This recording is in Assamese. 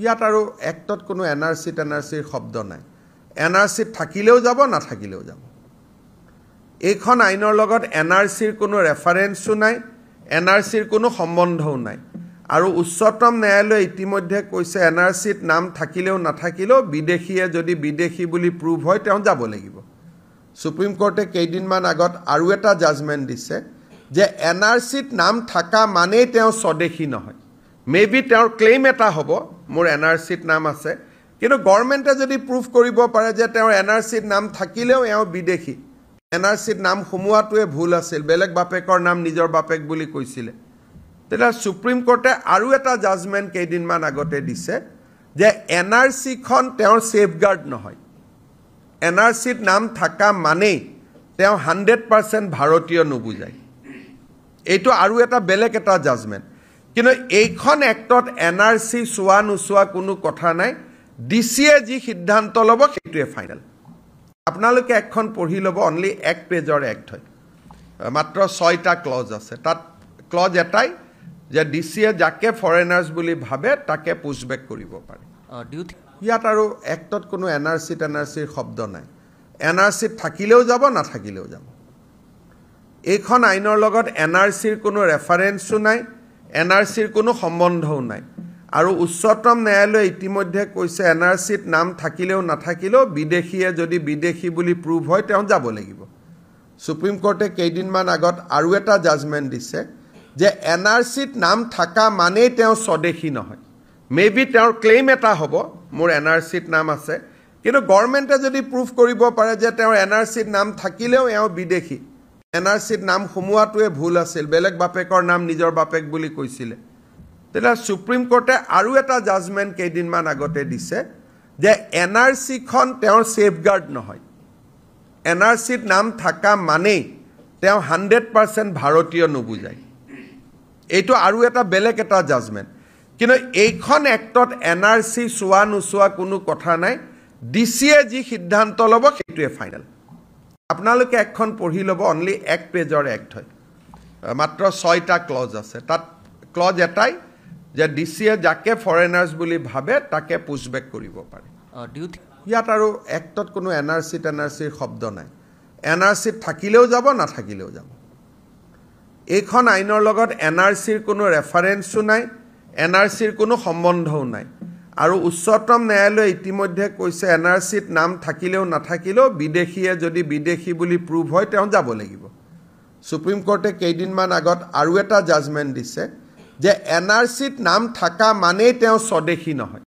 ইয়াত আৰু এক্টত কোনো এনআৰচিৰ শব্দ নাই এনআৰচিত থাকিলেও যাব নাথাকিলেও যাব এইখন আইনৰ লগত এনআৰচিৰ কোনো ৰেফাৰেন্সো নাই এনআৰচিৰ কোনো সম্বন্ধও নাই আৰু উচ্চতম ন্যায়ালয়ে ইতিমধ্যে কৈছে এনআৰচিত নাম থাকিলেও নাথাকিলেও বিদেশীয়ে যদি বিদেশী বুলি প্ৰুভ হয় তেওঁ যাব লাগিব সুপ্ৰিম কোৰ্টে কেইদিনমান আগত আৰু এটা জাজমেন্ট দিছে যে এনআৰচিত নাম থাকা মানেই তেওঁ স্বদেশী নহয় মেবি তেওঁৰ ক্লেইম এটা হ'ব মোৰ এনআৰচিত নাম আছে কিন্তু গভৰ্ণমেণ্টে যদি প্ৰুভ কৰিব পাৰে যে তেওঁৰ এনআৰচিত নাম থাকিলেও এওঁ বিদেশী এনআৰচিত নাম সোমোৱাটোৱে ভুল আছিল বেলেগ বাপেকৰ নাম নিজৰ বাপেক বুলি কৈছিলে তেতিয়া সুপ্ৰিম কোৰ্টে আৰু এটা জাজমেন্ট কেইদিনমান আগতে দিছে যে এনআৰচিখন তেওঁৰ সেফগাৰ্ড নহয় এনআৰচিত নাম থাকা মানেই তেওঁ 100% ভাৰতীয় নুবুজায় এইটো আৰু এটা বেলেগ এটা জাজমেন্ট কিন্তু এইখন এক্টত এনআৰচি চোৱা নোচোৱা কোনো কথা নাই ডিসিয়ে যি সিদ্ধান্ত ল'ব সেইটোৱে ফাইনাল আপোনালোকে এখন পঢ়ি ল'ব অনলি এক পেজৰ এক্ট হয় মাত্ৰ 6টা ক্লজ আছে তাত ক্লজ এটাই যে ডিসিয়ে যাকে ফৰেনাৰ্ছ বুলি ভাবে তাকে পুশবেক কৰিব পাৰে ইয়াত আৰু এক্টত কোনো এনআৰচিৰ শব্দ নাই এনআৰচিত থাকিলেও যাব নাথাকিলেও যাব এইখন আইনৰ লগত এনআৰচিৰ কোনো ৰেফাৰেন্সো নাই এনআৰচিৰ কোনো সম্বন্ধও নাই আৰু উচ্চতম ন্যায়ালয়ে ইতিমধ্যে কৈছে এনআৰচিত নাম থাকিলেও নাথাকিলেও বিদেশীয়ে যদি বিদেশী বুলি প্ৰুভ হয় তেওঁ যাব লাগিব সুপ্ৰিম কোৰ্টে কেইদিনমান আগত আৰু এটা জাজমেন্ট দিছে যে এনআৰচিত নাম থাকা মানেই তেওঁ স্বদেশী নহয় মেবি তেওঁৰ ক্লেইম এটা হ'ব মোৰ এনআৰচিত নাম আছে কিন্তু গভৰ্ণমেণ্টে যদি প্ৰুভ কৰিব পাৰে যে তেওঁৰ এনআৰচিত নাম থাকিলেও এওঁ বিদেশী এনআৰচিত নাম সোমোৱাটোৱে ভুল আছিল বেলেগ বাপেকৰ নাম নিজৰ বাপেক বুলি কৈছিলে তেতিয়া সুপ্ৰিম কোৰ্টে আৰু এটা জাজমেন্ট কেইদিনমান আগতে দিছে যে এনআৰচিখন তেওঁৰ সেফগাৰ্ড নহয় এনআৰচিত নাম থাকা মানেই তেওঁ 100% ভাৰতীয় নুবুজায় এইটো আৰু এটা বেলেগ এটা জাজমেন্ট কিন্তু এইখন এক্টত এনআৰচি চোৱা নোচোৱা কোনো কথা নাই ডিসিয়ে যি সিদ্ধান্ত ল'ব সেইটোৱে ফাইনাল আপোনালোকে এখন পঢ়ি ল'ব অনলি এক পেজৰ এক্ট হয় মাত্ৰ 6টা ক্লজ আছে তাত ক্লজ এটাই যে ডিসিয়ে যাকে ফৰেনাৰ্ছ বুলি ভাবে তাকে পুশবেক কৰিব পাৰে ইয়াত আৰু এক্টত কোনো এনআৰচিৰ শব্দ নাই এনআৰচিত থাকিলেও যাব নাথাকিলেও যাব এইখন আইনৰ লগত এনআৰচিৰ কোনো ৰেফাৰেন্সো নাই এনআৰচিৰ কোনো সম্বন্ধও নাই আৰু উচ্চতম ন্যায়ালয়ে ইতিমধ্যে কৈছে এনআৰচিত নাম থাকিলেও নাথাকিলেও বিদেশীয়ে যদি বিদেশী বুলি প্ৰুভ হয় তেওঁ যাব লাগিব সুপ্ৰিম কোৰ্টে কেইদিনমান আগত আৰু এটা জাজমেন্ট দিছে যে এনআৰচিত নাম থাকা মানেই তেওঁ স্বদেশী নহয়